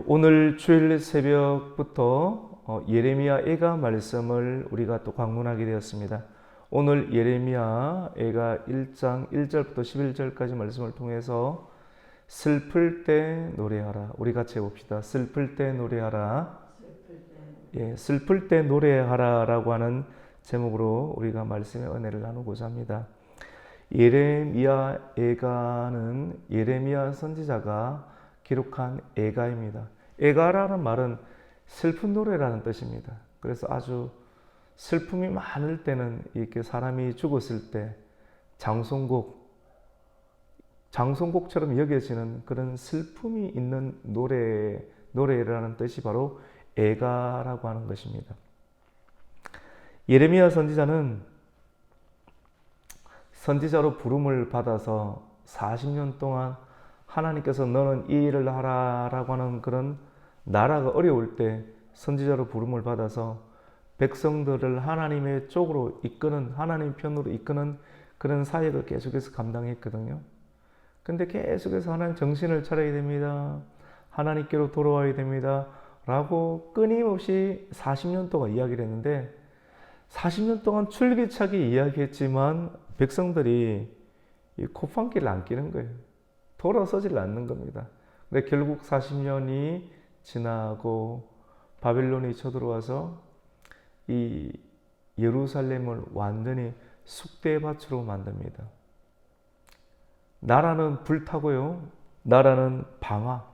오늘 주일 새벽부터 예레미야애가 말씀을 우리가 또 방문하게 되었습니다. 오늘 예레미야애가 1장 1절부터 11절까지 말씀을 통해서 슬플 때 노래하라. 우리 같이 해봅시다. 슬플 때 노래하라. 슬플 때 노래하라라고 하는 제목으로 우리가 말씀의 은혜를 나누고자 합니다. 예레미야애가는 예레미야 선지자가 기록한 애가입니다. 애가라는 말은 슬픈 노래라는 뜻입니다. 그래서 아주 슬픔이 많을 때는 이렇게 사람이 죽었을 때 장송곡처럼 여겨지는 그런 슬픔이 있는 노래라는 뜻이 바로 애가라고 하는 것입니다. 예레미야 선지자는 선지자로 부름을 받아서 40년 동안 하나님께서 너는 이 일을 하라라고 하는 그런 나라가 어려울 때 선지자로 부름을 받아서 백성들을 하나님의 쪽으로 이끄는, 하나님 편으로 이끄는 그런 사역을 계속해서 감당했거든요. 근데 계속해서 하나님 정신을 차려야 됩니다. 하나님께로 돌아와야 됩니다. 라고 끊임없이 40년 동안 이야기를 했는데 40년 동안 줄기차게 이야기했지만 백성들이 이 콧방귀를 안 끼는 거예요. 돌아서질 않는 겁니다. 근데 결국 40년이 지나고 바벨론이 쳐들어와서 이 예루살렘을 완전히 쑥대밭으로 만듭니다. 나라는 불타고요. 나라는 방화.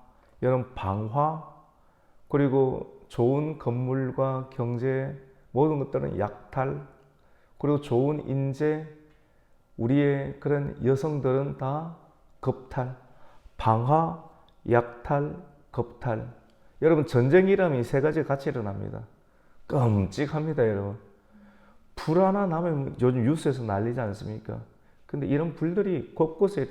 여러분 방화 그리고 좋은 건물과 경제 모든 것들은 약탈 그리고 좋은 인재 우리의 그런 여성들은 다 겁탈, 방화, 약탈, 겁탈. 여러분 전쟁이라면 이 세 가지 같이 일어납니다. 끔찍합니다, 여러분. 불 하나 나면 요즘 뉴스에서 난리지 않습니까? 근데 이런 불들이 곳곳에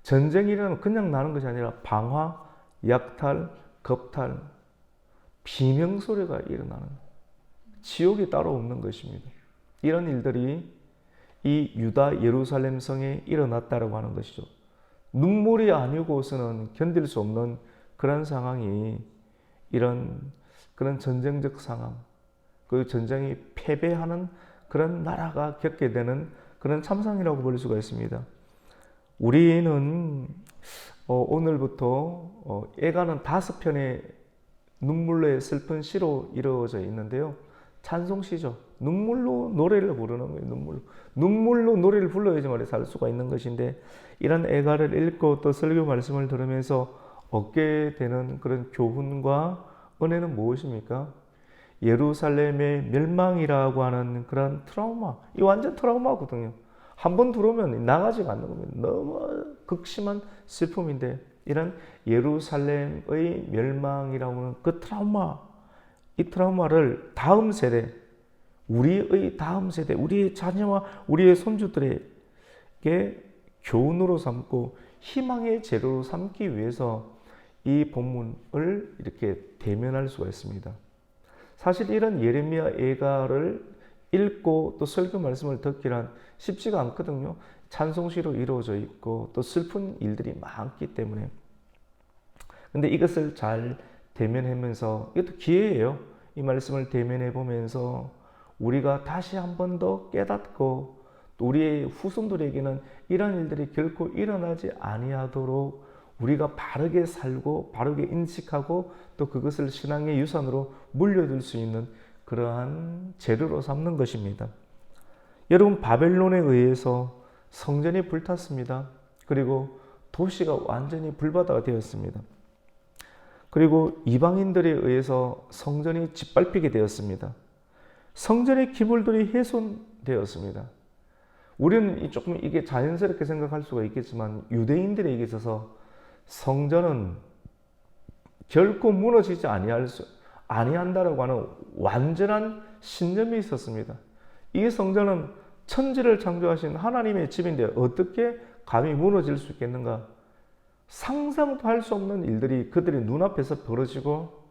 전쟁이라면 그냥 나는 것이 아니라 방화, 약탈, 겁탈, 비명소리가 일어나는 지옥이 따로 없는 것입니다. 이런 일들이 이 유다 예루살렘 성에 일어났다고 하는 것이죠. 눈물이 아니고서는 견딜 수 없는 그런 상황이 그런 전쟁적 상황, 그 전쟁이 패배하는 그런 나라가 겪게 되는 그런 참상이라고 볼 수가 있습니다. 우리는 오늘부터 애가는 5편의 눈물의 슬픈 시로 이루어져 있는데요. 찬송시죠. 눈물로 노래를 부르는 거예요. 눈물로 노래를 불러야지만 살 수가 있는 것인데 이런 애가를 읽고 또 설교 말씀을 들으면서 얻게 되는 그런 교훈과 은혜는 무엇입니까? 예루살렘의 멸망이라고 하는 그런 트라우마, 이 완전 트라우마거든요. 한번 들어오면 나가지가 않는 겁니다. 너무 극심한 슬픔인데 이런 예루살렘의 멸망이라고 하는 그 트라우마, 이 트라우마를 다음 세대, 우리의 다음 세대, 우리의 자녀와 우리의 손주들에게 교훈으로 삼고 희망의 재료로 삼기 위해서 이 본문을 이렇게 대면할 수가 있습니다. 사실 이런 예레미야 애가를 읽고 또 설교 말씀을 듣기란 쉽지가 않거든요. 찬송시로 이루어져 있고 또 슬픈 일들이 많기 때문에. 근데 이것을 잘 대면하면서 이것도 기회예요. 이 말씀을 대면해 보면서 우리가 다시 한 번 더 깨닫고 또 우리의 후손들에게는 이런 일들이 결코 일어나지 아니하도록 우리가 바르게 살고 바르게 인식하고 또 그것을 신앙의 유산으로 물려줄 수 있는 그러한 재료로 삼는 것입니다. 여러분 바벨론에 의해서 성전이 불탔습니다. 그리고 도시가 완전히 불바다가 되었습니다. 그리고 이방인들에 의해서 성전이 짓밟히게 되었습니다. 성전의 기물들이 훼손되었습니다. 우리는 조금 이게 자연스럽게 생각할 수가 있겠지만 유대인들에게 있어서 성전은 결코 무너지지 아니한다라고 하는 완전한 신념이 있었습니다. 이 성전은 천지를 창조하신 하나님의 집인데 어떻게 감히 무너질 수 있겠는가? 상상도 할 수 없는 일들이 그들의 눈앞에서 벌어지고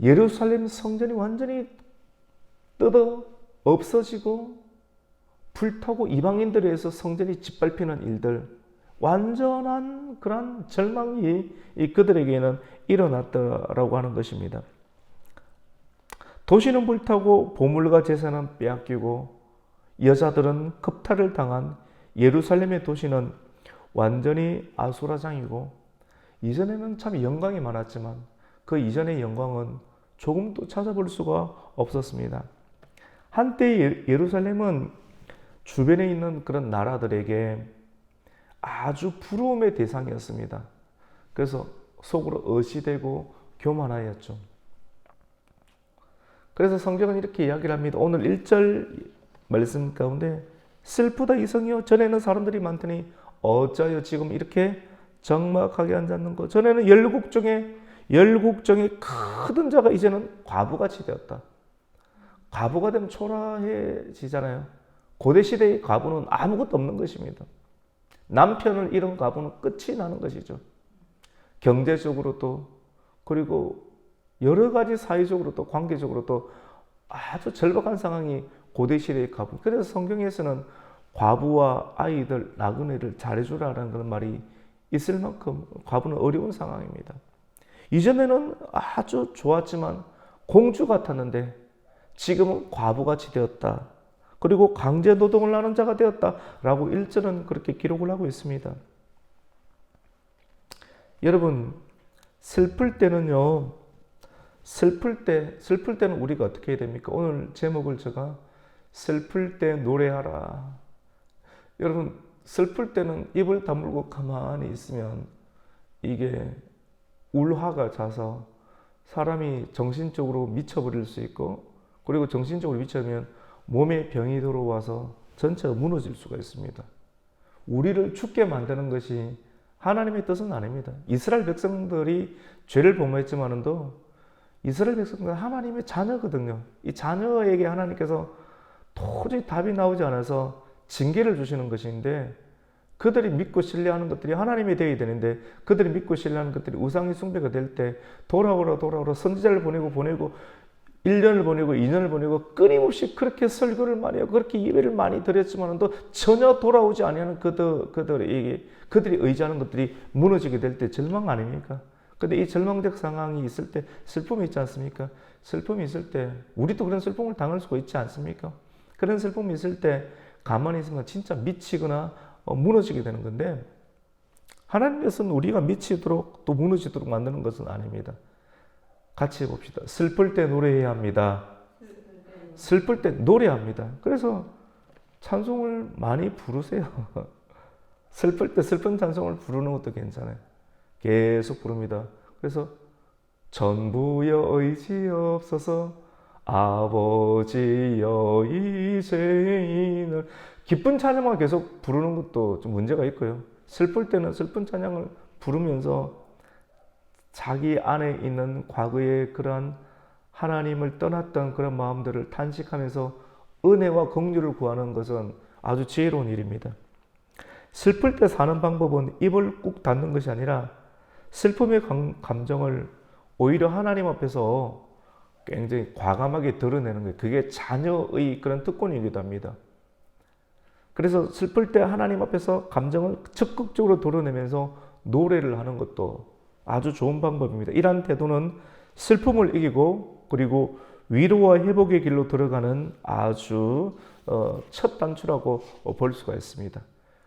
예루살렘 성전이 완전히 뜯어 없어지고 불타고 이방인들에 의해서 성전이 짓밟히는 일들 완전한 그런 절망이 그들에게는 일어났다라고 하는 것입니다. 도시는 불타고 보물과 재산은 빼앗기고 여자들은 겁탈을 당한 예루살렘의 도시는 완전히 아수라장이고, 이전에는 참 영광이 많았지만 그 이전의 영광은 조금도 찾아볼 수가 없었습니다. 한때 예루살렘은 주변에 있는 그런 나라들에게 아주 부러움의 대상이었습니다. 그래서 속으로 의시되고 교만하였죠. 그래서 성경은 이렇게 이야기를 합니다. 오늘 1절 말씀 가운데 슬프다 이성이여, 전에는 사람들이 많더니 어찌하여 지금 이렇게 적막하게 앉았는고. 전에는 열국 중에 크던 자가 이제는 과부같이 되었다. 과부가 되면 초라해지잖아요. 고대 시대의 과부는 아무것도 없는 것입니다. 남편을 잃은 과부는 끝이 나는 것이죠. 경제적으로도, 그리고 여러 가지 사회적으로도, 관계적으로도 아주 절박한 상황이 고대 시대의 과부. 그래서 성경에서는 과부와 아이들, 나그네를 잘해주라는 그런 말이 있을 만큼 과부는 어려운 상황입니다. 이전에는 아주 좋았지만 공주 같았는데 지금은 과부같이 되었다. 그리고 강제 노동을 하는 자가 되었다라고 1절은 그렇게 기록을 하고 있습니다. 여러분, 슬플 때는요, 슬플 때는 우리가 어떻게 해야 됩니까? 오늘 제목을 제가 슬플 때 노래하라. 여러분, 슬플 때는 입을 다물고 가만히 있으면 이게 울화가 자서 사람이 정신적으로 미쳐버릴 수 있고, 그리고 정신적으로 미쳐면 몸에 병이 들어와서 전체가 무너질 수가 있습니다. 우리를 죽게 만드는 것이 하나님의 뜻은 아닙니다. 이스라엘 백성들이 죄를 범했지만도 이스라엘 백성들은 하나님의 자녀거든요. 이 자녀에게 하나님께서 도저히 답이 나오지 않아서 징계를 주시는 것인데, 그들이 믿고 신뢰하는 것들이 하나님이 되어야 되는데, 그들이 믿고 신뢰하는 것들이 우상의 숭배가 될 때 돌아오라 선지자를 보내고 1년을 보내고 2년을 보내고 끊임없이 그렇게 설교를 많이 하고 그렇게 예배를 많이 드렸지만도 전혀 돌아오지 아니하는 그들이 의지하는 것들이 무너지게 될 때 절망 아닙니까? 근데 이 절망적 상황이 있을 때 슬픔이 있지 않습니까? 슬픔이 있을 때 우리도 그런 슬픔을 당할 수가 있지 않습니까? 그런 슬픔이 있을 때 가만히 있으면 진짜 미치거나 무너지게 되는 건데, 하나님께서는 우리가 미치도록 또 무너지도록 만드는 것은 아닙니다. 같이 해봅시다. 슬플 때 노래해야 합니다. 슬플 때 노래합니다. 그래서 찬송을 많이 부르세요. 슬플 때 슬픈 찬송을 부르는 것도 괜찮아요. 계속 부릅니다. 그래서 전부여 의지없어서 아버지여 이 죄인을, 기쁜 찬양만 계속 부르는 것도 좀 문제가 있고요. 슬플 때는 슬픈 찬양을 부르면서 자기 안에 있는 과거의 그러한 하나님을 떠났던 그런 마음들을 탄식하면서 은혜와 긍휼을 구하는 것은 아주 지혜로운 일입니다. 슬플 때 사는 방법은 입을 꾹 닫는 것이 아니라 슬픔의 감정을 오히려 하나님 앞에서 굉장히 과감하게 드러내는 거예요. 그게 자녀의 그런 특권이기도 합니다. 그래서 슬플 때 하나님 앞에서 감정을 적극적으로 드러내면서 노래를 하는 것도 아주 좋은 방법입니다. 이러한 태도는 슬픔을 이기고 그리고 위로와 회복의 길로 들어가는 아주 첫 단추라고 볼 수가 있습니다.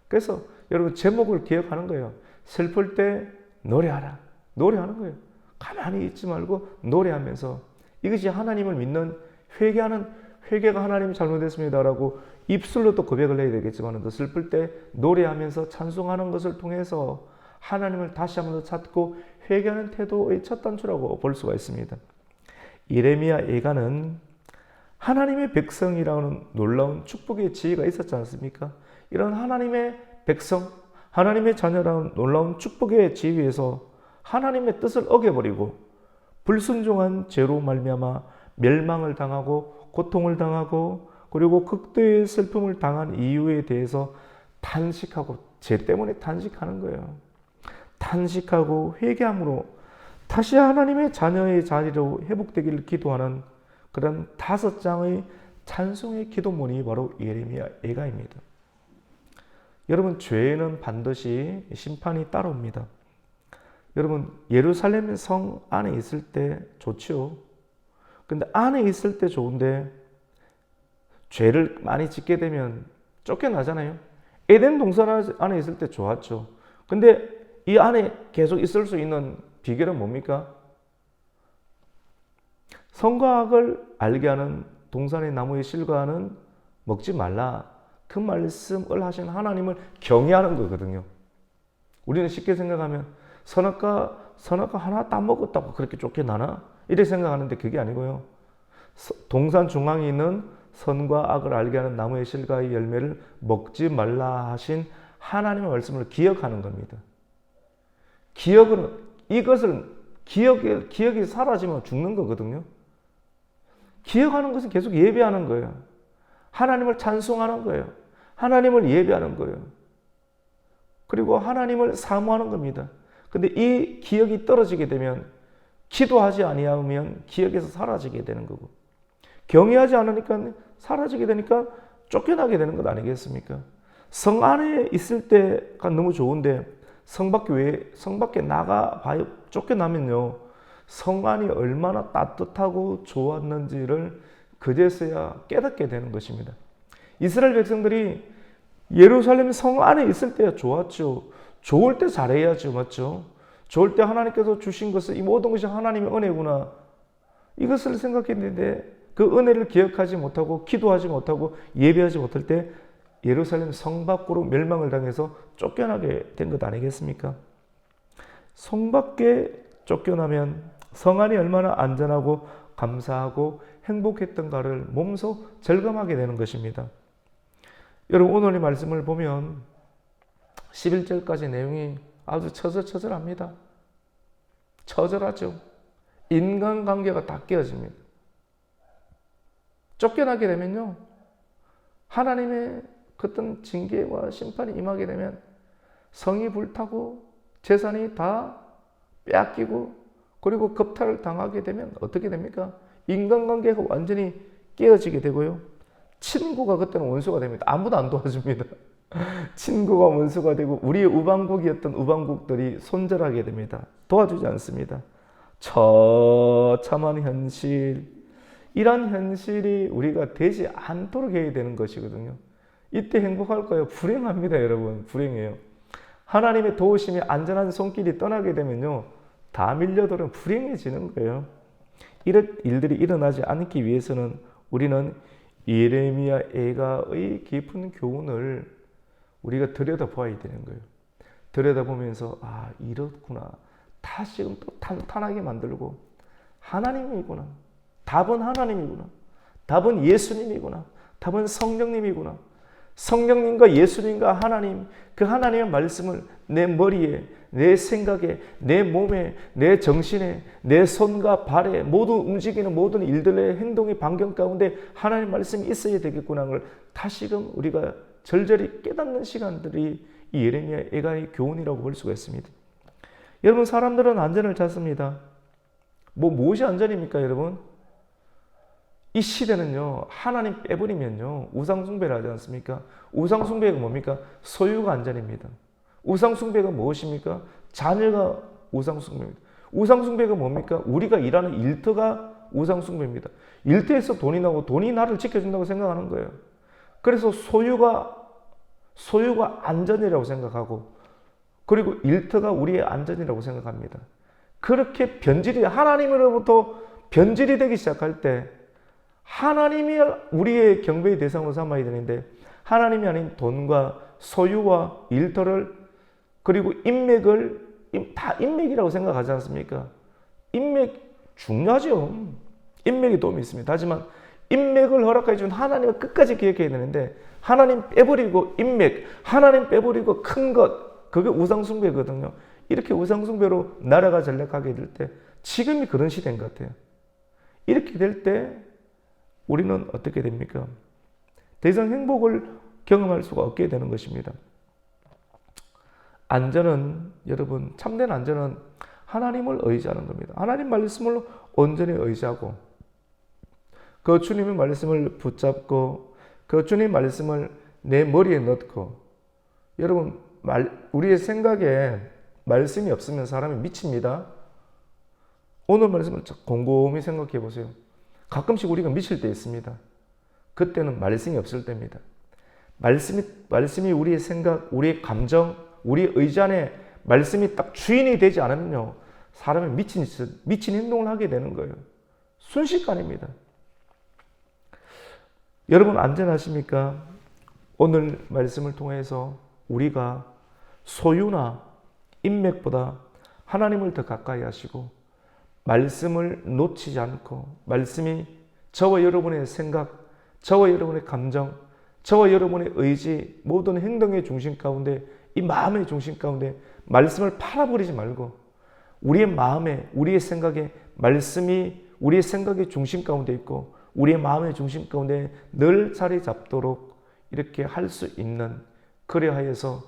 그래서 여러분 제목을 기억하는 거예요. 슬플 때 노래하라. 노래하는 거예요. 가만히 있지 말고 노래하면서, 이것이 하나님을 믿는 회개가 하나님이 잘못했습니다라고 입술로 또 고백을 해야 되겠지만, 또 슬플 때 노래하면서 찬송하는 것을 통해서 하나님을 다시 한번 더 찾고 회개하는 태도의 첫 단추라고 볼 수가 있습니다. 예레미야 예가는 하나님의 백성이라는 놀라운 축복의 지혜가 있었지 않습니까? 이런 하나님의 백성, 하나님의 자녀라는 놀라운 축복의 지혜에서 하나님의 뜻을 어겨버리고 불순종한 죄로 말미암아 멸망을 당하고 고통을 당하고 그리고 극도의 슬픔을 당한 이유에 대해서 탄식하고, 죄 때문에 탄식하는 거예요. 탄식하고 회개함으로 다시 하나님의 자녀의 자리로 회복되기를 기도하는 그런 5장의 찬송의 기도문이 바로 예레미야 예가입니다. 여러분, 죄에는 반드시 심판이 따라옵니다. 여러분, 예루살렘 성 안에 있을 때 좋죠. 근데 안에 있을 때 좋은데 죄를 많이 짓게 되면 쫓겨나잖아요. 에덴 동산 안에 있을 때 좋았죠. 근데 이 안에 계속 있을 수 있는 비결은 뭡니까? 선과 악을 알게 하는 동산의 나무의 실과는 먹지 말라. 그 말씀을 하신 하나님을 경외하는 거거든요. 우리는 쉽게 생각하면 선악과 하나 따먹었다고 그렇게 쫓겨나나? 이렇게 생각하는데 그게 아니고요. 동산 중앙에 있는 선과 악을 알게 하는 나무의 실과의 열매를 먹지 말라 하신 하나님의 말씀을 기억하는 겁니다. 기억이 사라지면 죽는 거거든요. 기억하는 것은 계속 예배하는 거예요. 하나님을 찬송하는 거예요. 하나님을 예배하는 거예요. 그리고 하나님을 사모하는 겁니다. 근데 이 기억이 떨어지게 되면 기도하지 아니하면 기억에서 사라지게 되는 거고, 경외하지 않으니까 사라지게 되니까 쫓겨나게 되는 것 아니겠습니까? 성 안에 있을 때가 너무 좋은데 성 밖에 나가봐요. 쫓겨나면요, 성 안이 얼마나 따뜻하고 좋았는지를 그제서야 깨닫게 되는 것입니다. 이스라엘 백성들이 예루살렘 성 안에 있을 때야 좋았죠. 좋을 때 잘해야죠. 맞죠? 좋을 때 하나님께서 주신 것을, 이 모든 것이 하나님의 은혜구나, 이것을 생각했는데 그 은혜를 기억하지 못하고 기도하지 못하고 예배하지 못할 때 예루살렘 성 밖으로 멸망을 당해서 쫓겨나게 된 것 아니겠습니까? 성 밖에 쫓겨나면 성 안이 얼마나 안전하고 감사하고 행복했던가를 몸소 절감하게 되는 것입니다. 여러분, 오늘의 말씀을 보면 11절까지 내용이 아주 처절합니다. 처절하죠. 인간관계가 다 깨어집니다. 쫓겨나게 되면요, 하나님의 어떤 징계와 심판이 임하게 되면 성이 불타고 재산이 다 빼앗기고 그리고 겁탈을 당하게 되면 어떻게 됩니까? 인간관계가 완전히 깨어지게 되고요. 친구가 그때는 원수가 됩니다. 아무도 안 도와줍니다. 친구가 원수가 되고 우리의 우방국이었던 우방국들이 손절하게 됩니다. 도와주지 않습니다. 처참한 현실, 이런 현실이 우리가 되지 않도록 해야 되는 것이거든요. 이때 행복할까요? 불행합니다, 여러분. 불행해요. 하나님의 도우심이 안전한 손길이 떠나게 되면요, 다 밀려들면 불행해지는 거예요. 이런 일들이 일어나지 않기 위해서는 우리는 예레미야 애가의 깊은 교훈을 우리가 들여다봐야 되는 거예요. 들여다보면서 이렇구나. 다시금 또 탄탄하게 만들고 하나님이구나. 답은 하나님이구나. 답은 예수님이구나. 답은 성령님이구나. 성령님과 예수님과 하나님, 그 하나님의 말씀을 내 머리에, 내 생각에, 내 몸에, 내 정신에, 내 손과 발에 모두 움직이는 모든 일들의 행동의 반경 가운데 하나님 말씀이 있어야 되겠구나 걸 다시금 우리가 절절히 깨닫는 시간들이 이 예레미야 애가의 교훈이라고 볼 수가 있습니다. 여러분, 사람들은 안전을 찾습니다. 무엇이 안전입니까, 여러분? 이 시대는요, 하나님 빼버리면요, 우상숭배를 하지 않습니까? 우상숭배가 뭡니까? 소유가 안전입니다. 우상숭배가 무엇입니까? 자녀가 우상숭배입니다. 우상숭배가 뭡니까? 우리가 일하는 일터가 우상숭배입니다. 일터에서 돈이 나오고 돈이 나를 지켜준다고 생각하는 거예요. 그래서 소유가 안전이라고 생각하고, 그리고 일터가 우리의 안전이라고 생각합니다. 그렇게 하나님으로부터 변질이 되기 시작할 때 하나님이 우리의 경배의 대상으로 삼아야 되는데, 하나님이 아닌 돈과 소유와 일터를, 그리고 인맥을 다 인맥이라고 생각하지 않습니까? 인맥 중요하죠. 인맥이 도움이 있습니다. 하지만 인맥을 허락해 준 하나님을 끝까지 기억해야 되는데, 하나님 빼버리고 인맥, 하나님 빼버리고 큰 것, 그게 우상숭배거든요. 이렇게 우상숭배로 나라가 전락하게 될 때, 지금이 그런 시대인 것 같아요. 이렇게 될 때 우리는 어떻게 됩니까? 더 이상 행복을 경험할 수가 없게 되는 것입니다. 안전은, 여러분, 참된 안전은 하나님을 의지하는 겁니다. 하나님 말씀을 온전히 의지하고, 그 주님의 말씀을 붙잡고, 그 주님의 말씀을 내 머리에 넣고, 여러분, 우리의 생각에 말씀이 없으면 사람이 미칩니다. 오늘 말씀을 곰곰이 생각해 보세요. 가끔씩 우리가 미칠 때 있습니다. 그때는 말씀이 없을 때입니다. 말씀이 우리의 생각, 우리의 감정, 우리의 의지 안에 말씀이 딱 주인이 되지 않으면요, 사람이 미친 행동을 하게 되는 거예요. 순식간입니다. 여러분 안전하십니까? 오늘 말씀을 통해서 우리가 소유나 인맥보다 하나님을 더 가까이 하시고 말씀을 놓치지 않고 말씀이 저와 여러분의 생각, 저와 여러분의 감정, 저와 여러분의 의지, 모든 행동의 중심 가운데, 이 마음의 중심 가운데 말씀을 팔아버리지 말고 우리의 마음에, 우리의 생각에 말씀이 우리의 생각의 중심 가운데 있고 우리의 마음의 중심 가운데 늘 자리 잡도록 이렇게 할 수 있는, 그래하여서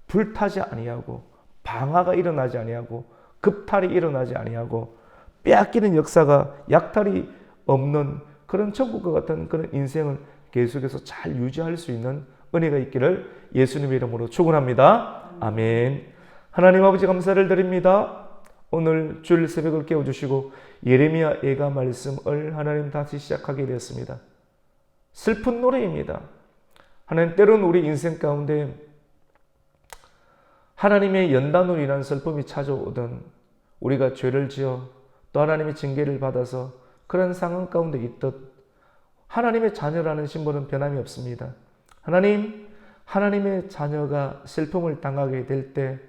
불타지 아니하고 방화가 일어나지 아니하고 급탈이 일어나지 아니하고 빼앗기는 역사가 약탈이 없는 그런 천국과 같은 그런 인생을 계속해서 잘 유지할 수 있는 은혜가 있기를 예수님의 이름으로 축원합니다. 아멘. 하나님 아버지 감사를 드립니다. 오늘 주일 새벽을 깨워주시고 예레미야 예가 말씀을 하나님 다시 시작하게 되었습니다. 슬픈 노래입니다. 하나님, 때로는 우리 인생 가운데 하나님의 연단으로 인한 슬픔이 찾아오든 우리가 죄를 지어 또 하나님의 징계를 받아서 그런 상황 가운데 있듯 하나님의 자녀라는 신분은 변함이 없습니다. 하나님의 자녀가 슬픔을 당하게 될 때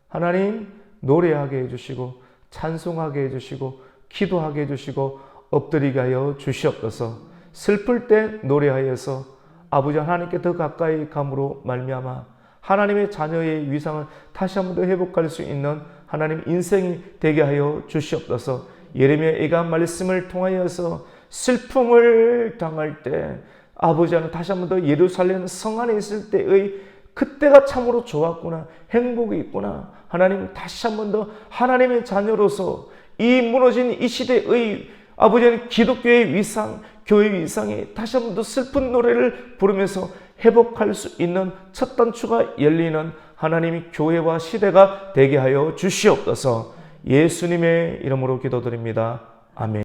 하나님 노래하게 해주시고 찬송하게 해주시고 기도하게 해주시고 엎드리게 하여 주시옵소서. 슬플 때 노래하여서 아버지 하나님께 더 가까이 감으로 말미암아 하나님의 자녀의 위상을 다시 한 번 더 회복할 수 있는 하나님 인생이 되게 하여 주시옵소서. 예레미야 예가 말씀을 통하여서 슬픔을 당할 때 아버지 하나님 다시 한 번 더 예루살렘 성 안에 있을 때의 그때가 참으로 좋았구나, 행복이 있구나. 하나님 다시 한 번 더 하나님의 자녀로서 이 무너진 이 시대의 아버지 하나님 기독교의 위상, 교회의 위상에 다시 한 번 더 슬픈 노래를 부르면서 회복할 수 있는 첫 단추가 열리는 하나님의 교회와 시대가 되게 하여 주시옵소서. 예수님의 이름으로 기도드립니다. 아멘.